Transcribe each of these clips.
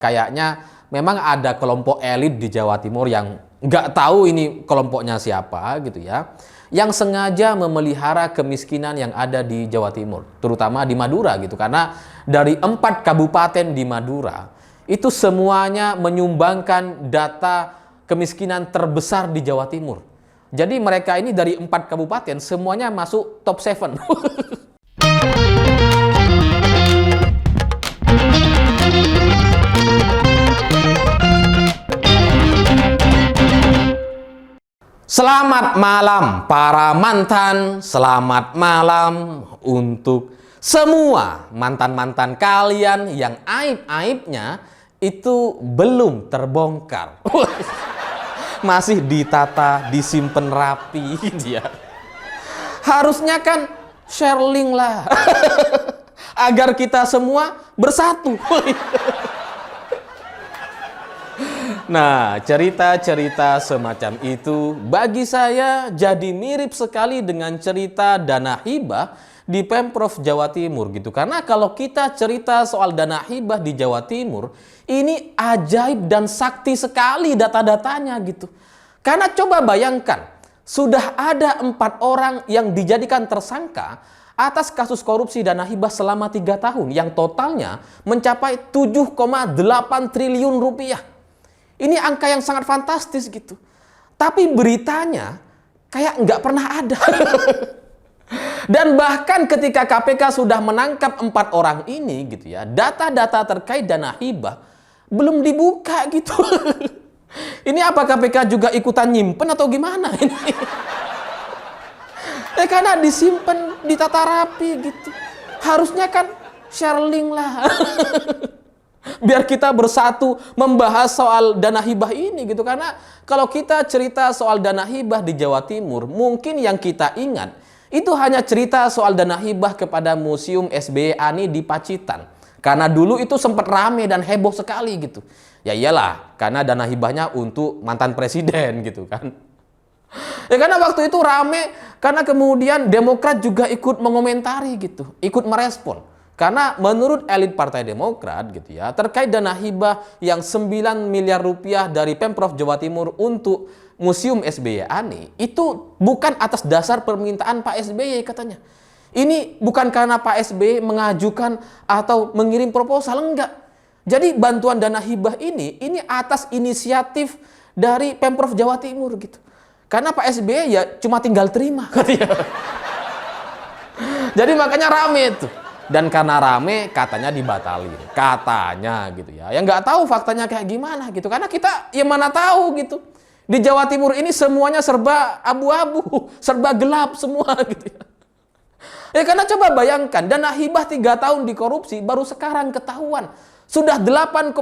Kayaknya memang ada kelompok elit di Jawa Timur yang nggak tahu ini kelompoknya siapa gitu ya, yang sengaja memelihara kemiskinan yang ada di Jawa Timur, terutama di Madura gitu. Karena dari 4 kabupaten di Madura, itu semuanya menyumbangkan data kemiskinan terbesar di Jawa Timur. Jadi mereka ini dari 4 kabupaten semuanya masuk top 7. Selamat malam para mantan, selamat malam untuk semua mantan-mantan kalian yang aib-aibnya itu belum terbongkar. Masih ditata, disimpan rapi gitu ya. Harusnya kan share link lah. Agar kita semua bersatu. Nah, cerita-cerita semacam itu bagi saya jadi mirip sekali dengan cerita dana hibah di Pemprov Jawa Timur gitu. Karena kalau kita cerita soal dana hibah di Jawa Timur, ini ajaib dan sakti sekali data-datanya gitu. Karena coba bayangkan, sudah ada 4 orang yang dijadikan tersangka atas kasus korupsi dana hibah selama 3 tahun yang totalnya mencapai 7,8 triliun rupiah. Ini angka yang sangat fantastis gitu. Tapi beritanya kayak nggak pernah ada. Dan bahkan ketika KPK sudah menangkap 4 orang ini gitu ya, data-data terkait dana hibah belum dibuka gitu. Ini apa KPK juga ikutan nyimpen atau gimana ini? Karena disimpan, ditata rapi gitu. Harusnya kan share link lah. Biar kita bersatu membahas soal dana hibah ini gitu. Karena kalau kita cerita soal dana hibah di Jawa Timur, mungkin yang kita ingat itu hanya cerita soal dana hibah kepada Museum SBY Ani di Pacitan. Karena dulu itu sempat rame dan heboh sekali gitu. Ya iyalah, karena dana hibahnya untuk mantan presiden gitu kan. Ya karena waktu itu rame, karena kemudian Demokrat juga ikut mengomentari gitu, ikut merespon. Karena menurut elit Partai Demokrat gitu ya, terkait dana hibah yang 9 miliar rupiah dari Pemprov Jawa Timur untuk Museum SBY Ani, itu bukan atas dasar permintaan Pak SBY katanya. Ini bukan karena Pak SBY mengajukan atau mengirim proposal, enggak. Jadi bantuan dana hibah ini atas inisiatif dari Pemprov Jawa Timur gitu. Karena Pak SBY ya cuma tinggal terima katanya. Jadi makanya rame tuh. Dan karena rame katanya dibatalin, katanya gitu ya. Yang nggak tahu faktanya kayak gimana gitu. Karena kita ya mana tahu gitu. Di Jawa Timur ini semuanya serba abu-abu, serba gelap semua gitu ya. Ya karena coba bayangkan, dana hibah 3 tahun dikorupsi baru sekarang ketahuan. Sudah 8,7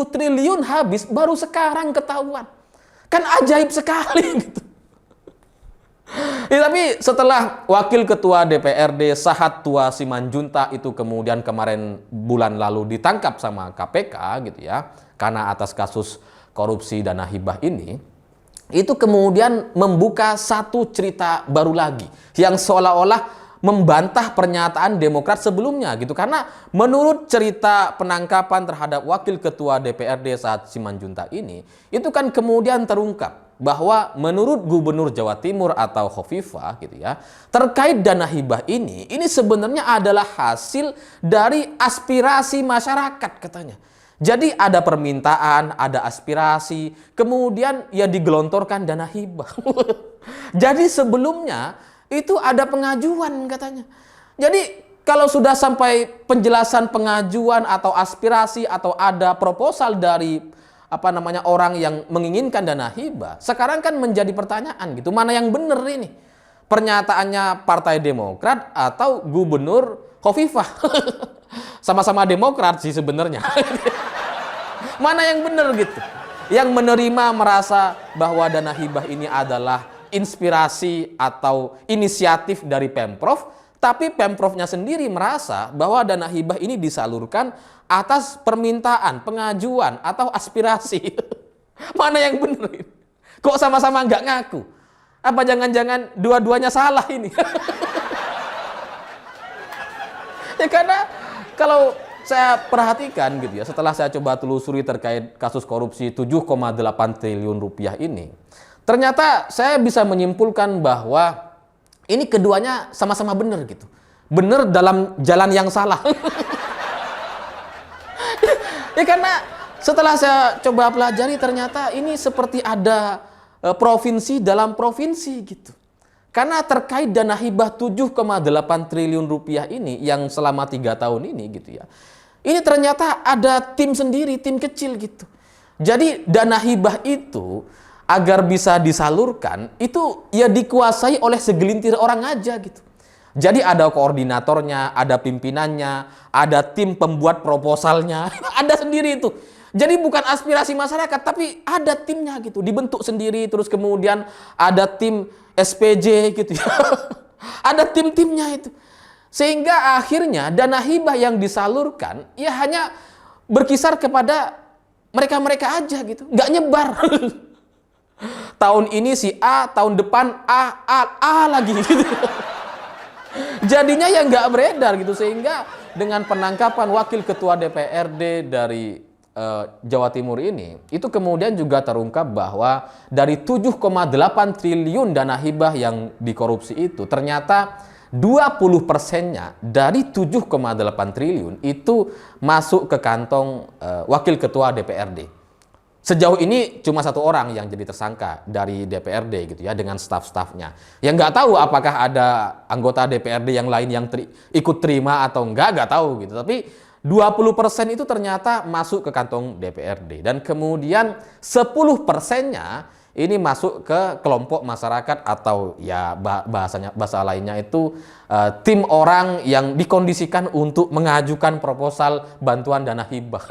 triliun habis baru sekarang ketahuan. Kan ajaib sekali gitu. Ya, tapi setelah Wakil Ketua DPRD Sahat Tua Simanjuntak itu kemudian kemarin bulan lalu ditangkap sama KPK gitu ya, karena atas kasus korupsi dana hibah ini, itu kemudian membuka satu cerita baru lagi yang seolah-olah membantah pernyataan Demokrat sebelumnya gitu. Karena menurut cerita penangkapan terhadap Wakil Ketua DPRD Sahat Simanjuntak ini, itu kan kemudian terungkap bahwa menurut Gubernur Jawa Timur atau Khofifah gitu ya, terkait dana hibah ini sebenarnya adalah hasil dari aspirasi masyarakat katanya. Jadi ada permintaan, ada aspirasi, kemudian ya digelontorkan dana hibah. Jadi sebelumnya itu ada pengajuan katanya. Jadi kalau sudah sampai penjelasan pengajuan atau aspirasi atau ada proposal dari orang yang menginginkan dana hibah, sekarang kan menjadi pertanyaan gitu, mana yang benar ini? Pernyataannya Partai Demokrat atau Gubernur Khofifah? Sama-sama Demokrat sih sebenarnya. Mana yang benar gitu? Yang menerima merasa bahwa dana hibah ini adalah inspirasi atau inisiatif dari Pemprov, tapi Pemprovnya sendiri merasa bahwa dana hibah ini disalurkan atas permintaan, pengajuan, atau aspirasi. Mana yang benar ini? Kok sama-sama nggak ngaku? Apa jangan-jangan dua-duanya salah ini? Ya karena kalau saya perhatikan gitu ya, setelah saya coba telusuri terkait kasus korupsi 7,8 triliun rupiah ini, ternyata saya bisa menyimpulkan bahwa ini keduanya sama-sama benar gitu. Benar dalam jalan yang salah. Ya karena setelah saya coba pelajari ternyata ini seperti ada provinsi dalam provinsi gitu. Karena terkait dana hibah 7,8 triliun rupiah ini yang selama 3 tahun ini gitu ya. Ini ternyata ada tim sendiri, tim kecil gitu. Jadi dana hibah itu agar bisa disalurkan itu ya dikuasai oleh segelintir orang aja gitu. Jadi ada koordinatornya, ada pimpinannya, ada tim pembuat proposalnya, ada sendiri itu. Jadi bukan aspirasi masyarakat, tapi ada timnya gitu, dibentuk sendiri, terus kemudian ada tim SPJ gitu ya. Ada tim-timnya itu. Sehingga akhirnya dana hibah yang disalurkan ya hanya berkisar kepada mereka-mereka aja gitu, nggak nyebar. Tahun ini si A, tahun depan A lagi gitu. Jadinya ya nggak beredar gitu, sehingga dengan penangkapan wakil ketua DPRD dari Jawa Timur ini, itu kemudian juga terungkap bahwa dari 7,8 triliun dana hibah yang dikorupsi itu, ternyata 20%-nya dari 7,8 triliun itu masuk ke kantong wakil ketua DPRD. Sejauh ini cuma 1 orang yang jadi tersangka dari DPRD gitu ya, dengan staf-stafnya. Yang nggak tahu apakah ada anggota DPRD yang lain yang ikut terima atau nggak tahu gitu. Tapi 20% itu ternyata masuk ke kantong DPRD. Dan kemudian 10%-nya ini masuk ke kelompok masyarakat atau ya bahasa lainnya itu tim orang yang dikondisikan untuk mengajukan proposal bantuan dana hibah.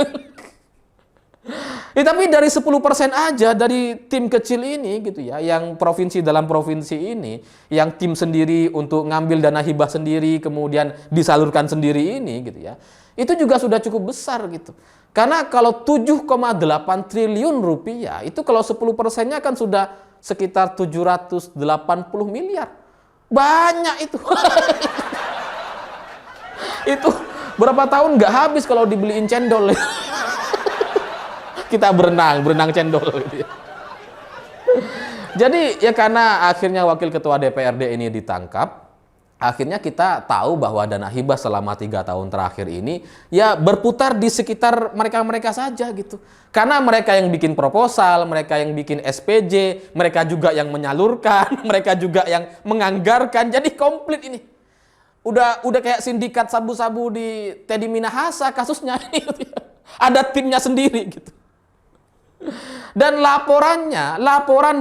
Ya, tapi dari 10% aja dari tim kecil ini gitu ya, yang provinsi dalam provinsi ini, yang tim sendiri untuk ngambil dana hibah sendiri, kemudian disalurkan sendiri ini gitu ya, itu juga sudah cukup besar gitu. Karena kalau 7,8 triliun rupiah, itu kalau 10%-nya kan sudah sekitar 780 miliar. Banyak itu. Itu berapa tahun nggak habis kalau dibeliin cendol. Kita berenang cendol gitu ya. Jadi ya karena akhirnya wakil ketua DPRD ini ditangkap, akhirnya kita tahu bahwa dana hibah selama 3 tahun terakhir ini ya berputar di sekitar mereka-mereka saja gitu. Karena mereka yang bikin proposal, mereka yang bikin SPJ, mereka juga yang menyalurkan, mereka juga yang menganggarkan. Jadi komplit ini. Udah kayak sindikat sabu-sabu di Teddy Minahasa kasusnya ini gitu ya. Ada timnya sendiri gitu. Dan laporan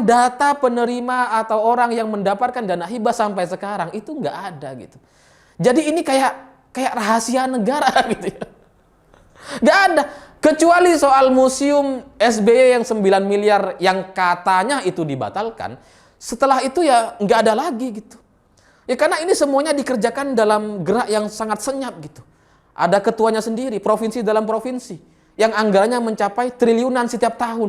data penerima atau orang yang mendapatkan dana hibah sampai sekarang itu nggak ada gitu. Jadi ini kayak rahasia negara gitu ya. Nggak ada. Kecuali soal museum SBY yang 9 miliar yang katanya itu dibatalkan. Setelah itu ya nggak ada lagi gitu. Ya karena ini semuanya dikerjakan dalam gerak yang sangat senyap gitu. Ada ketuanya sendiri, provinsi dalam provinsi. Yang anggarannya mencapai triliunan setiap tahun.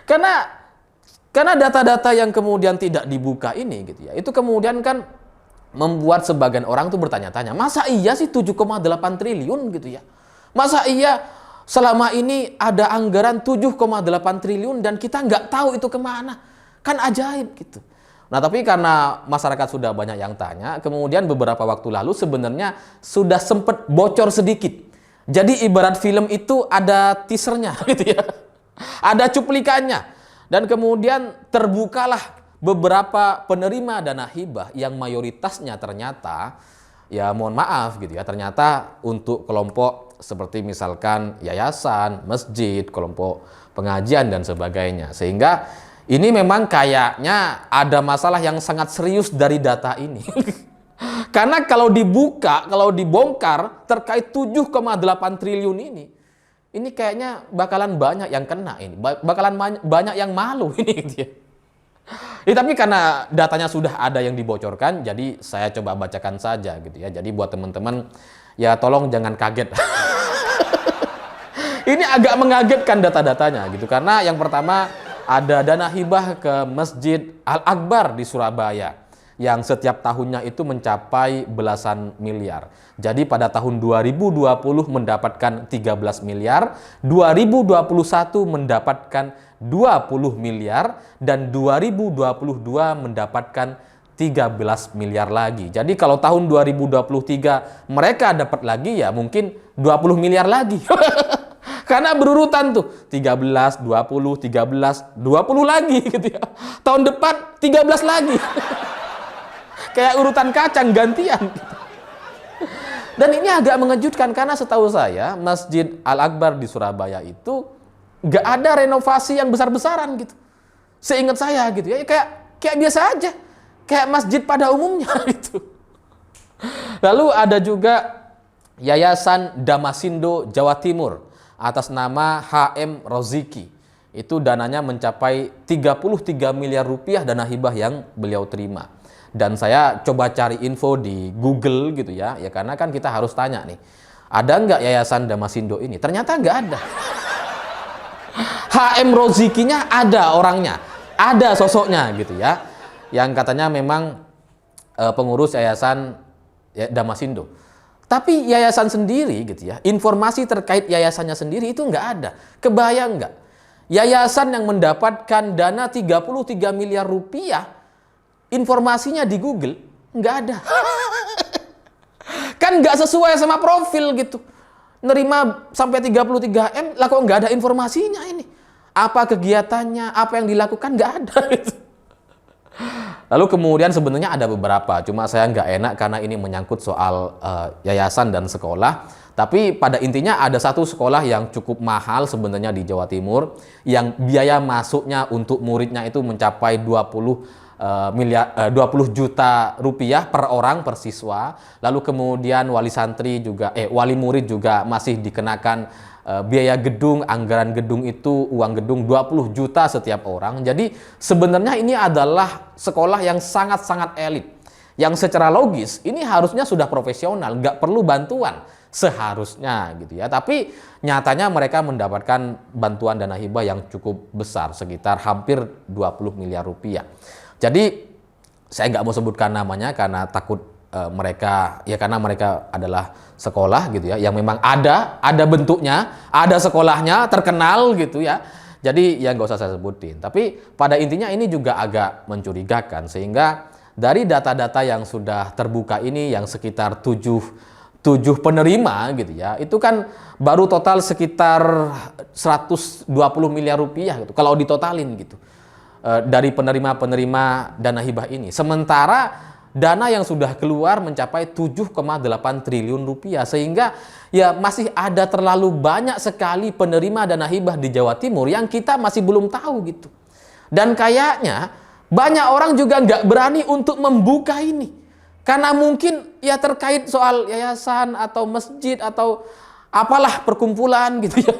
Karena data-data yang kemudian tidak dibuka ini gitu ya, itu kemudian kan membuat sebagian orang tuh bertanya-tanya, masa iya sih 7,8 triliun gitu ya? Masa iya selama ini ada anggaran 7,8 triliun dan kita nggak tahu itu kemana? Kan ajaib gitu. Nah tapi karena masyarakat sudah banyak yang tanya, kemudian beberapa waktu lalu sebenarnya sudah sempat bocor sedikit. Jadi ibarat film itu ada teasernya gitu ya. Ada cuplikannya. Dan kemudian terbukalah beberapa penerima dana hibah yang mayoritasnya ternyata, ya mohon maaf gitu ya, ternyata untuk kelompok seperti misalkan yayasan, masjid, kelompok pengajian dan sebagainya. Sehingga ini memang kayaknya ada masalah yang sangat serius dari data ini. Karena kalau dibuka, kalau dibongkar terkait 7,8 triliun ini kayaknya bakalan banyak yang kena ini, bakalan banyak yang malu ini gitu ya. Ya, tapi karena datanya sudah ada yang dibocorkan, jadi saya coba bacakan saja gitu ya. Jadi buat teman-teman ya tolong jangan kaget. Ini agak mengagetkan data-datanya gitu, karena yang pertama ada dana hibah ke Masjid Al-Akbar di Surabaya. yang setiap tahunnya itu mencapai belasan miliar. Jadi pada tahun 2020 mendapatkan 13 miliar, 2021 mendapatkan 20 miliar, dan 2022 mendapatkan 13 miliar lagi. Jadi kalau tahun 2023 mereka dapat lagi, ya mungkin 20 miliar lagi. Karena berurutan tuh, 13, 20, 13, 20 lagi gitu ya. Tahun depan 13 lagi. Kayak urutan kacang gantian. Dan ini agak mengejutkan karena setahu saya Masjid Al-Akbar di Surabaya itu nggak ada renovasi yang besar-besaran gitu. Seingat saya gitu ya, kayak biasa aja. Kayak masjid pada umumnya gitu. Lalu ada juga Yayasan Damasindo Jawa Timur atas nama HM Roziki. Itu dananya mencapai 33 miliar rupiah dana hibah yang beliau terima. Dan saya coba cari info di Google gitu ya, karena kan kita harus tanya nih, ada nggak Yayasan Damasindo ini? Ternyata nggak ada. HM Rozikinya ada orangnya, ada sosoknya gitu ya, yang katanya memang pengurus Yayasan Damasindo. Tapi yayasan sendiri gitu ya, informasi terkait yayasannya sendiri itu nggak ada. Kebayang nggak? Yayasan yang mendapatkan dana 33 miliar rupiah, informasinya di Google nggak ada. Kan nggak sesuai sama profil gitu. Nerima sampai 33 M, lah kok nggak ada informasinya ini. Apa kegiatannya, apa yang dilakukan, nggak ada gitu. Lalu kemudian sebenarnya ada beberapa, cuma saya nggak enak karena ini menyangkut soal yayasan dan sekolah. Tapi pada intinya ada satu sekolah yang cukup mahal sebenarnya di Jawa Timur, yang biaya masuknya untuk muridnya itu mencapai 20 juta rupiah per orang per siswa. Lalu kemudian wali murid juga masih dikenakan biaya gedung, anggaran gedung itu, uang gedung 20 juta setiap orang. Jadi sebenarnya ini adalah sekolah yang sangat-sangat elit, yang secara logis ini harusnya sudah profesional, nggak perlu bantuan seharusnya gitu ya. Tapi nyatanya mereka mendapatkan bantuan dana hibah yang cukup besar, sekitar hampir 20 miliar rupiah. Jadi saya nggak mau sebutkan namanya karena takut karena mereka adalah sekolah gitu ya, yang memang ada bentuknya, ada sekolahnya, terkenal gitu ya. Jadi ya nggak usah saya sebutin. Tapi pada intinya ini juga agak mencurigakan, sehingga dari data-data yang sudah terbuka ini, yang sekitar 7 penerima gitu ya, itu kan baru total sekitar 120 miliar rupiah gitu, kalau ditotalin gitu, dari penerima-penerima dana hibah ini. Sementara dana yang sudah keluar mencapai 7,8 triliun rupiah, sehingga ya masih ada terlalu banyak sekali penerima dana hibah di Jawa Timur yang kita masih belum tahu gitu. Dan kayaknya banyak orang juga nggak berani untuk membuka ini, karena mungkin ya terkait soal yayasan atau masjid atau apalah perkumpulan gitu ya,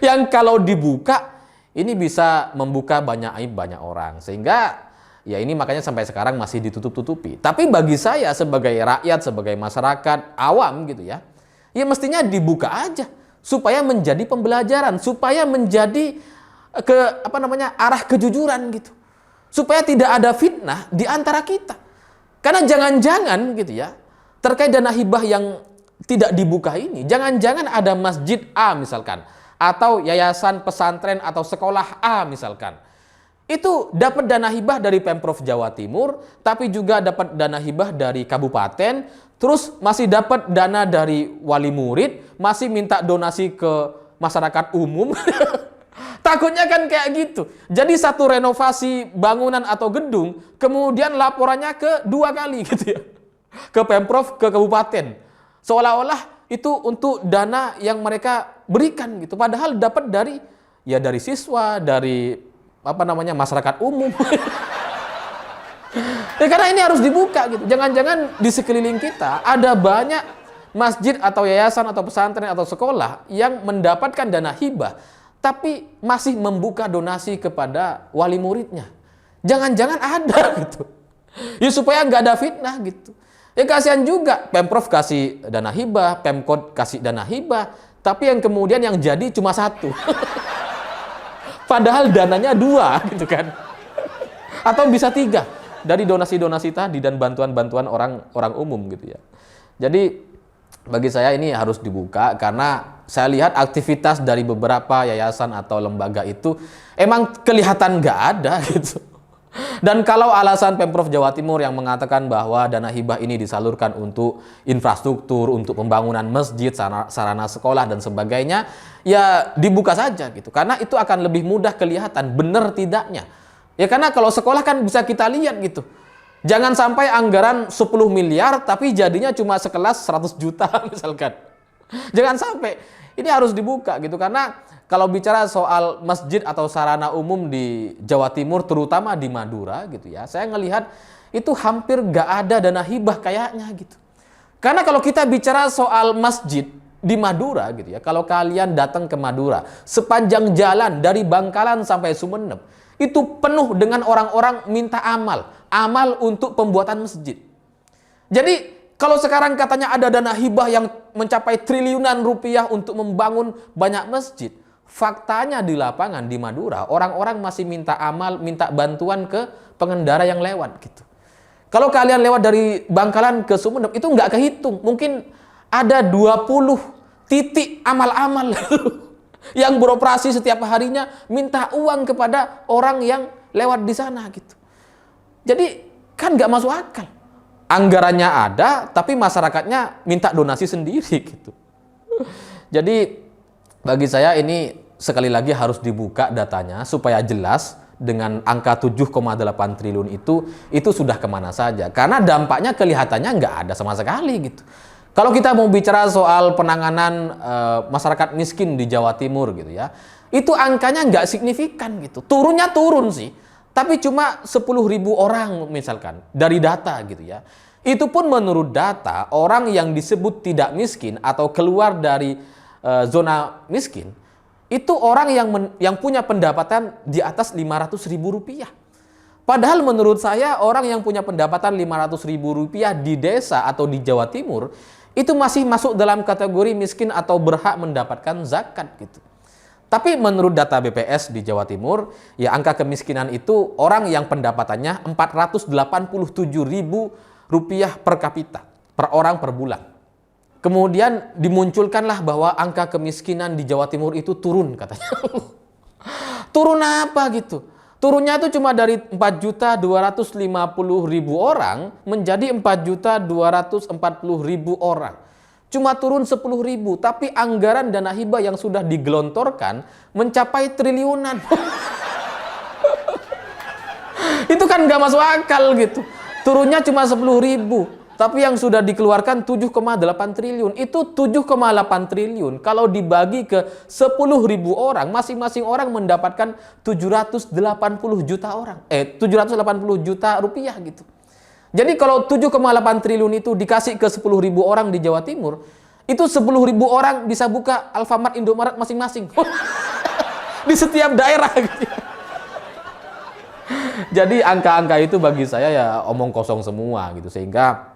yang kalau dibuka ini bisa membuka banyak aib banyak orang, sehingga ya ini makanya sampai sekarang masih ditutup-tutupi. Tapi bagi saya sebagai rakyat, sebagai masyarakat awam gitu ya, ya mestinya dibuka aja supaya menjadi pembelajaran, supaya menjadi arah kejujuran gitu. Supaya tidak ada fitnah di antara kita. Karena jangan-jangan gitu ya, terkait dana hibah yang tidak dibuka ini, jangan-jangan ada masjid A misalkan, atau yayasan pesantren atau sekolah A misalkan, itu dapat dana hibah dari Pemprov Jawa Timur, tapi juga dapat dana hibah dari kabupaten, terus masih dapat dana dari wali murid, masih minta donasi ke masyarakat umum. Takutnya kan kayak gitu. Jadi satu renovasi bangunan atau gedung, kemudian laporannya ke 2 kali gitu ya, ke Pemprov, ke kabupaten. Seolah-olah itu untuk dana yang mereka berikan gitu, padahal dapat dari siswa, dari masyarakat umum. Ya karena ini harus dibuka gitu. Jangan-jangan di sekeliling kita ada banyak masjid atau yayasan atau pesantren atau sekolah yang mendapatkan dana hibah tapi masih membuka donasi kepada wali muridnya. Jangan-jangan ada gitu. Ya supaya nggak ada fitnah gitu. Ya kasihan juga, Pemprov kasih dana hibah, Pemkot kasih dana hibah, tapi yang kemudian yang jadi cuma 1. Padahal dananya 2 gitu kan. Atau bisa 3. dari donasi-donasi tadi dan bantuan-bantuan orang umum gitu ya. Jadi bagi saya ini harus dibuka karena saya lihat aktivitas dari beberapa yayasan atau lembaga itu emang kelihatan nggak ada gitu. Dan kalau alasan Pemprov Jawa Timur yang mengatakan bahwa dana hibah ini disalurkan untuk infrastruktur, untuk pembangunan masjid, sarana sekolah dan sebagainya, ya dibuka saja gitu. Karena itu akan lebih mudah kelihatan benar tidaknya. Ya karena kalau sekolah kan bisa kita lihat gitu. Jangan sampai anggaran 10 miliar tapi jadinya cuma sekelas 100 juta misalkan. Jangan sampai. Ini harus dibuka gitu karena kalau bicara soal masjid atau sarana umum di Jawa Timur terutama di Madura gitu ya. Saya ngelihat itu hampir gak ada dana hibah kayaknya gitu. Karena kalau kita bicara soal masjid di Madura gitu ya. Kalau kalian datang ke Madura sepanjang jalan dari Bangkalan sampai Sumeneb itu penuh dengan orang-orang minta amal. Amal untuk pembuatan masjid. Jadi kalau sekarang katanya ada dana hibah yang mencapai triliunan rupiah untuk membangun banyak masjid. Faktanya di lapangan di Madura, orang-orang masih minta amal, minta bantuan ke pengendara yang lewat gitu. Kalau kalian lewat dari Bangkalan ke Sumeneb, itu nggak kehitung. Mungkin ada 20 titik amal-amal yang beroperasi setiap harinya minta uang kepada orang yang lewat di sana gitu. Jadi kan nggak masuk akal. Anggarannya ada, tapi masyarakatnya minta donasi sendiri gitu. Jadi bagi saya ini sekali lagi harus dibuka datanya supaya jelas dengan angka 7,8 triliun itu sudah kemana saja. Karena dampaknya kelihatannya nggak ada sama sekali gitu. Kalau kita mau bicara soal penanganan masyarakat miskin di Jawa Timur gitu ya, itu angkanya nggak signifikan gitu. Turunnya turun sih. Tapi cuma 10.000 orang misalkan dari data gitu ya. Itu pun menurut data orang yang disebut tidak miskin atau keluar dari zona miskin itu orang yang punya pendapatan di atas 500.000 rupiah. Padahal menurut saya orang yang punya pendapatan 500.000 rupiah di desa atau di Jawa Timur itu masih masuk dalam kategori miskin atau berhak mendapatkan zakat gitu. Tapi menurut data BPS di Jawa Timur, ya angka kemiskinan itu orang yang pendapatannya 487.000 rupiah per kapita, per orang per bulan. Kemudian dimunculkanlah bahwa angka kemiskinan di Jawa Timur itu turun katanya. Turun apa gitu? Turunnya itu cuma dari 4.250.000 orang menjadi 4.240.000 orang. Cuma turun 10.000, tapi anggaran dana hibah yang sudah digelontorkan mencapai triliunan. Itu kan nggak masuk akal gitu. Turunnya cuma 10.000, tapi yang sudah dikeluarkan 7,8 triliun. Itu 7,8 triliun kalau dibagi ke 10.000 orang, masing-masing orang mendapatkan 780 juta rupiah gitu. Jadi kalau 7,8 triliun itu dikasih ke 10.000 orang di Jawa Timur, itu 10.000 orang bisa buka Alfamart, Indomaret masing-masing. Di setiap daerah gitu. Jadi angka-angka itu bagi saya ya omong kosong semua gitu. Sehingga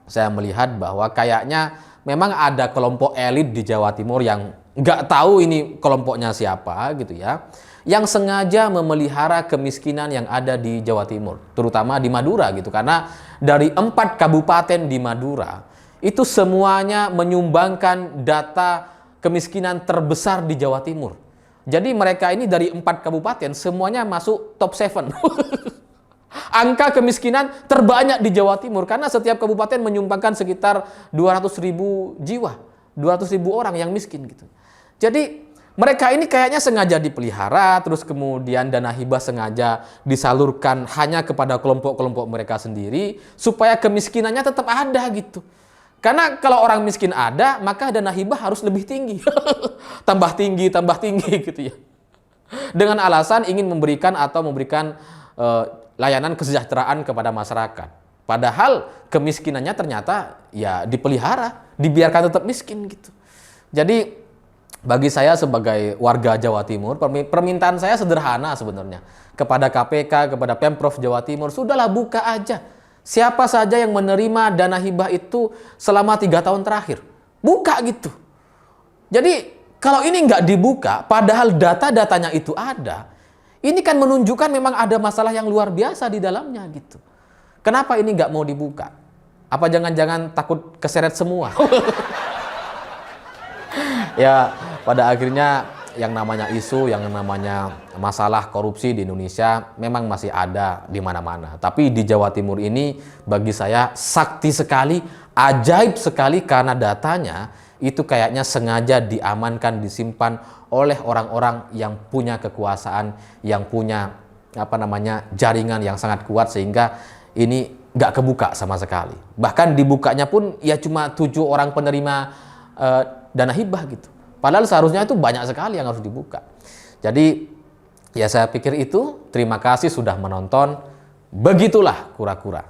saya melihat bahwa kayaknya memang ada kelompok elit di Jawa Timur yang nggak tahu ini kelompoknya siapa gitu ya. Yang sengaja memelihara kemiskinan yang ada di Jawa Timur, terutama di Madura gitu. Karena dari 4 kabupaten di Madura, itu semuanya menyumbangkan data kemiskinan terbesar di Jawa Timur. Jadi mereka ini dari 4 kabupaten semuanya masuk top 7. Angka kemiskinan terbanyak di Jawa Timur karena setiap kabupaten menyumbangkan sekitar 200.000 jiwa, 200.000 orang yang miskin gitu. Jadi mereka ini kayaknya sengaja dipelihara, terus kemudian dana hibah sengaja disalurkan hanya kepada kelompok-kelompok mereka sendiri, supaya kemiskinannya tetap ada gitu. Karena kalau orang miskin ada, maka dana hibah harus lebih tinggi. tambah tinggi gitu ya. Dengan alasan ingin memberikan layanan kesejahteraan kepada masyarakat. Padahal kemiskinannya ternyata ya dipelihara, dibiarkan tetap miskin gitu. Jadi bagi saya sebagai warga Jawa Timur, permintaan saya sederhana sebenarnya. Kepada KPK, kepada Pemprov Jawa Timur, sudahlah buka aja. Siapa saja yang menerima dana hibah itu selama 3 tahun terakhir. Buka gitu. Jadi kalau ini nggak dibuka, padahal data-datanya itu ada, ini kan menunjukkan memang ada masalah yang luar biasa di dalamnya gitu. Kenapa ini nggak mau dibuka? Apa jangan-jangan takut keseret semua? Ya, pada akhirnya yang namanya isu, yang namanya masalah korupsi di Indonesia memang masih ada di mana-mana. Tapi di Jawa Timur ini bagi saya sakti sekali, ajaib sekali karena datanya itu kayaknya sengaja diamankan, disimpan oleh orang-orang yang punya kekuasaan, yang punya jaringan yang sangat kuat sehingga ini nggak kebuka sama sekali. Bahkan dibukanya pun ya cuma 7 orang penerima dana hibah gitu. Padahal seharusnya itu banyak sekali yang harus dibuka. Jadi ya saya pikir itu. Terima kasih sudah menonton. Begitulah kura-kura.